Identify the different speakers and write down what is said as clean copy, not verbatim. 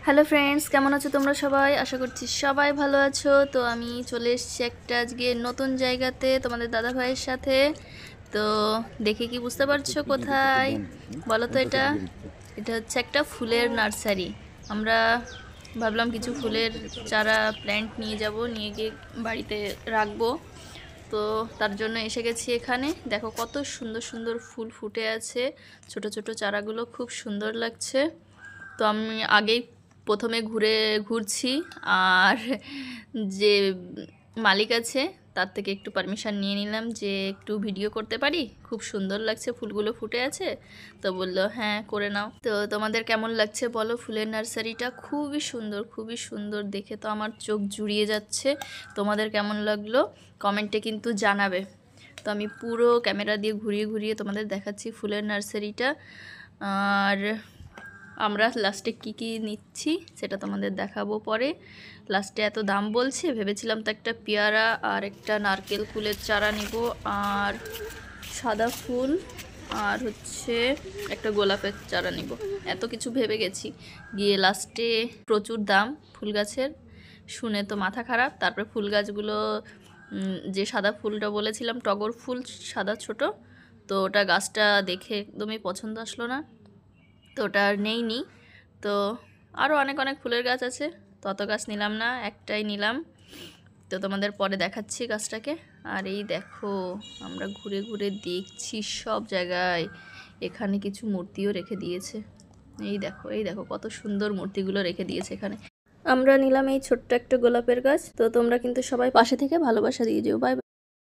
Speaker 1: Hello friends, কেমন আছো তোমরা সবাই? আশা করছি সবাই ভালো আছো। তো আমি চলে এসেছি একটা আজকে নতুন জায়গাতে তোমাদের দাদা ভাইয়ের সাথে। তো দেখে কি বুঝতে পারছো কোথায়? বলো তো এটা এটা হচ্ছে একটা ফুলের নার্সারি। আমরা ভাবলাম কিছু ফুলের চারা প্ল্যান্ট নিয়ে যাব, নিয়ে গিয়ে বাড়িতে রাখবো। তো তার জন্য এসে গেছি এখানে। দেখো কত সুন্দর সুন্দর ফুল ফুটে আছে, ছোট ছোট চারাগুলো খুব সুন্দর লাগছে। তো আমি আগেই প্রথমে ঘুরছি, আর যে মালিক আছে তার থেকে একটু পারমিশন নিয়ে নিলাম যে একটু ভিডিও করতে পারি, খুব সুন্দর লাগছে ফুলগুলো ফুটে আছে। তো বললো হ্যাঁ করে নাও। তো তোমাদের কেমন লাগছে বলো? ফুলের নার্সারিটা খুবই সুন্দর, খুবই সুন্দর, দেখে তো আমার চোখ জুড়িয়ে যাচ্ছে। তোমাদের কেমন লাগলো কমেন্টে কিন্তু জানাবে। তো আমি পুরো ক্যামেরা দিয়ে ঘুরিয়ে ঘুরিয়ে তোমাদের দেখাচ্ছি ফুলের নার্সারিটা। আর আমরা লাস্টে কি নিচ্ছি সেটা তোমাদের দেখাবো পরে। লাস্টে এত দাম বলছে, ভেবেছিলাম তো একটা পেয়ারা আর একটা নারকেল ফুলের চারা নিব, আর সাদা ফুল, আর হচ্ছে একটা গোলাপের চারা নিব। এত কিছু ভেবে গেছি, গিয়ে লাস্টে প্রচুর দাম ফুল গাছের, শুনে তো মাথা খারাপ। তারপরে ফুল গাছগুলো যে সাদা ফুলটা বলেছিলাম, টগর ফুল সাদা ছোট, তো ওটা গাছটা দেখে একদমই পছন্দ আসলো না, তো ওটা আর নেইনি। তো আরও অনেক অনেক ফুলের গাছ আছে, তত গাছ নিলাম না, একটাই নিলাম। তো তোমাদের পরে দেখাচ্ছি গাছটাকে। আর এই দেখো, আমরা ঘুরে ঘুরে দেখছি সব জায়গায়, এখানে কিছু মূর্তিও রেখে দিয়েছে। এই দেখো, এই দেখো কত সুন্দর মূর্তিগুলো রেখে দিয়েছে এখানে। আমরা নিলাম এই ছোট্ট একটা গোলাপের গাছ। তো তোমরা কিন্তু সবাই পাশে থেকে ভালোবাসা দিয়ে যেও। বাই।